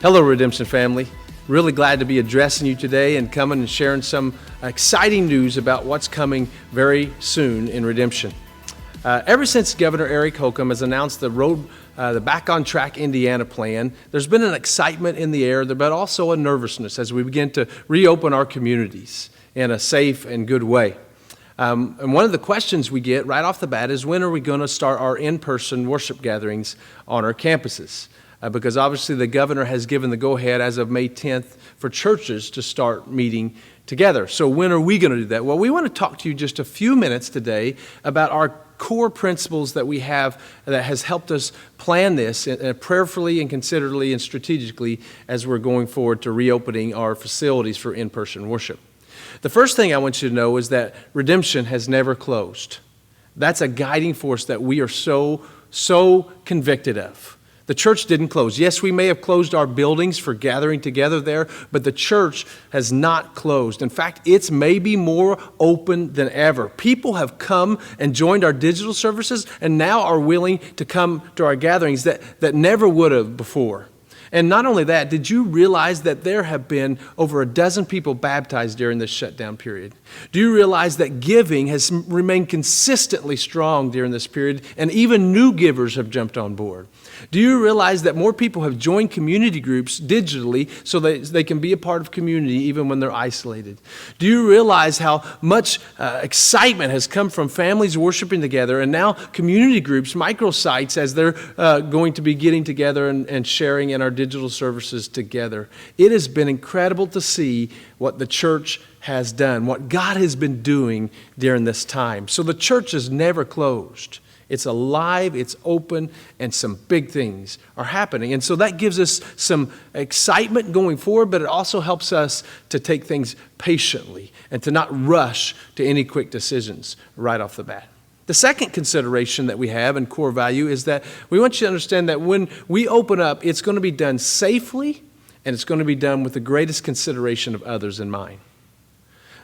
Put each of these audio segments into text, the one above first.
Hello, Redemption family. Really glad to be addressing you today and coming and sharing some exciting news about what's coming very soon in Redemption. Ever since Governor Eric Holcomb has announced the Back on Track Indiana plan, there's been an excitement in the air, but also a nervousness as we begin to reopen our communities in a safe and good way. And one of the questions we get right off the bat is, when are we going to start our in-person worship gatherings on our campuses? Because obviously the governor has given the go-ahead as of May 10th for churches to start meeting together. So when are we going to do that? Well, we want to talk to you just a few minutes today about our core principles that we have that has helped us plan this prayerfully and considerately and strategically as we're going forward to reopening our facilities for in-person worship. The first thing I want you to know is that Redemption has never closed. That's a guiding force that we are so convicted of. The church didn't close. Yes, we may have closed our buildings for gathering together there, but the church has not closed. In fact, it's maybe more open than ever. People have come and joined our digital services and now are willing to come to our gatherings that never would have before. And not only that, did you realize that there have been over a dozen people baptized during this shutdown period? Do you realize that giving has remained consistently strong during this period, and even new givers have jumped on board? Do you realize that more people have joined community groups digitally so that they can be a part of community even when they're isolated? Do you realize how much excitement has come from families worshiping together, and now community groups, microsites, as they're going to be getting together and sharing in our digital services together? It has been incredible to see what the church has done, what God has been doing during this time. So the church is never closed. It's alive, it's open, and some big things are happening. And so that gives us some excitement going forward, but it also helps us to take things patiently and to not rush to any quick decisions right off the bat. The second consideration that we have and core value is that we want you to understand that when we open up, it's going to be done safely, and it's going to be done with the greatest consideration of others in mind.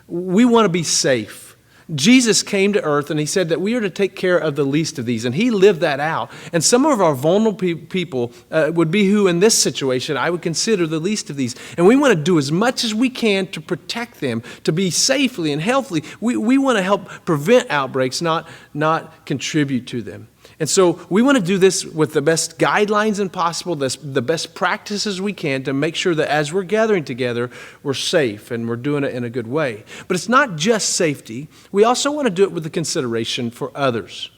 We want to be safe. Jesus came to earth and he said that we are to take care of the least of these, and he lived that out. And some of our vulnerable people would be who in this situation I would consider the least of these. And we want to do as much as we can to protect them, to be safely and healthily. We want to help prevent outbreaks, not contribute to them. And so we want to do this with the best guidelines and possible, the best practices we can to make sure that as we're gathering together, we're safe and we're doing it in a good way. But it's not just safety. We also want to do it with the consideration for others.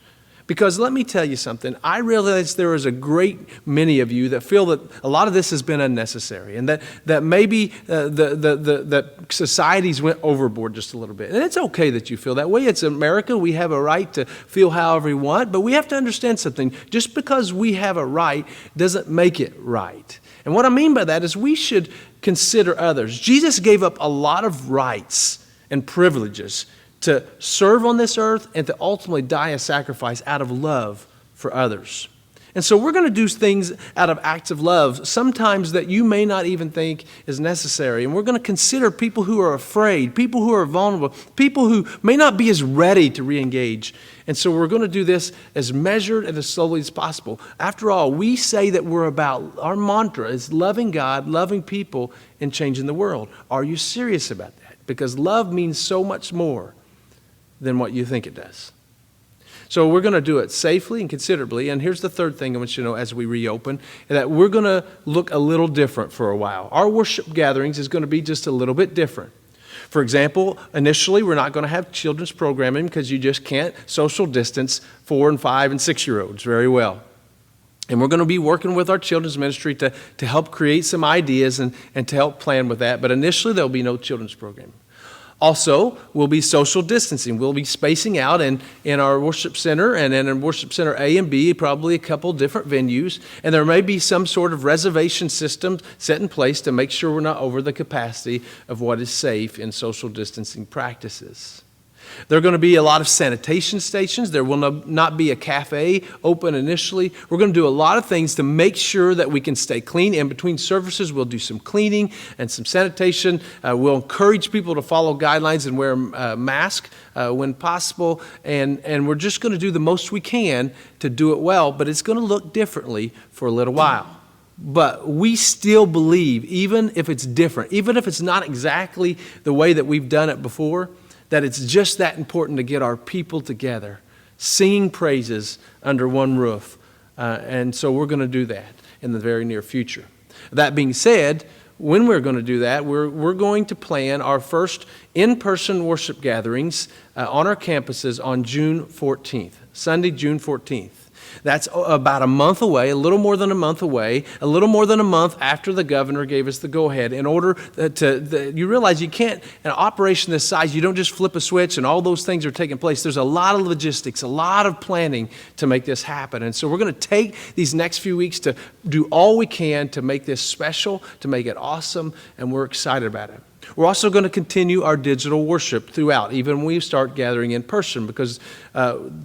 Because let me tell you something, I realize there is a great many of you that feel that a lot of this has been unnecessary, and that maybe that society's went overboard just a little bit. And it's okay that you feel that way. It's America. We have a right to feel however we want, but we have to understand something. Just because we have a right doesn't make it right. And what I mean by that is we should consider others. Jesus gave up a lot of rights and privileges to serve on this earth and to ultimately die a sacrifice out of love for others. And so we're going to do things out of acts of love, sometimes that you may not even think is necessary. And we're going to consider people who are afraid, people who are vulnerable, people who may not be as ready to re-engage. And so we're going to do this as measured and as slowly as possible. After all, we say that our mantra is loving God, loving people, and changing the world. Are you serious about that? Because love means so much more than what you think it does. So we're going to do it safely and considerably. And here's the third thing I want you to know as we reopen, that we're going to look a little different for a while. Our worship gatherings is going to be just a little bit different. For example, initially we're not going to have children's programming because you just can't social distance 4 and 5 and 6-year-olds very well. And we're going to be working with our children's ministry to help create some ideas and to help plan with that. But initially there'll be no children's programming. Also, we'll be social distancing. We'll be spacing out in our worship center and in worship center A and B, probably a couple different venues. And there may be some sort of reservation system set in place to make sure we're not over the capacity of what is safe in social distancing practices. There are going to be a lot of sanitation stations. There will not be a cafe open initially. We're going to do a lot of things to make sure that we can stay clean. In between services, we'll do some cleaning and some sanitation. We'll encourage people to follow guidelines and wear a mask when possible. And we're just going to do the most we can to do it well, but it's going to look differently for a little while. But we still believe, even if it's different, even if it's not exactly the way that we've done it before, that it's just that important to get our people together, singing praises under one roof. And so we're going to do that in the very near future. That being said, when we're going to do that, we're going to plan our first in-person worship gatherings on our campuses on June 14th, Sunday, June 14th. That's about a month away, a little more than a month away, a little more than a month after the governor gave us the go-ahead. In order you realize you can't, an operation this size, you don't just flip a switch and all those things are taking place. There's a lot of logistics, a lot of planning to make this happen. And so we're going to take these next few weeks to do all we can to make this special, to make it awesome, and we're excited about it. We're also going to continue our digital worship throughout, even when we start gathering in person, because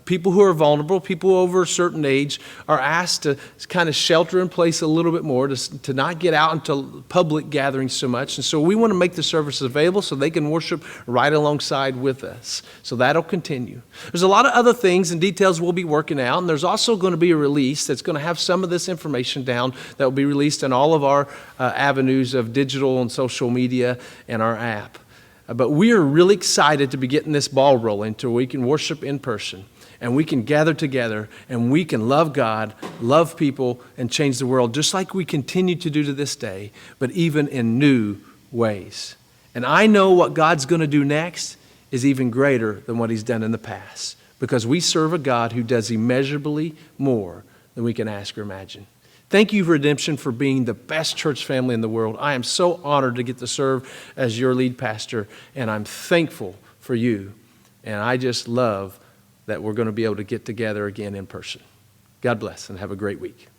people who are vulnerable, people over a certain age, are asked to kind of shelter in place a little bit more, to not get out into public gatherings so much. And so we want to make the services available so they can worship right alongside with us. So that'll continue. There's a lot of other things and details we'll be working out, and there's also going to be a release that's going to have some of this information down that will be released in all of our avenues of digital and social media and our app. But we are really excited to be getting this ball rolling to where we can worship in person and we can gather together and we can love God, love people, and change the world just like we continue to do to this day, but even in new ways. And I know what God's going to do next is even greater than what He's done in the past, because we serve a God who does immeasurably more than we can ask or imagine. Thank you, Redemption, for being the best church family in the world. I am so honored to get to serve as your lead pastor, and I'm thankful for you. And I just love that we're going to be able to get together again in person. God bless and have a great week.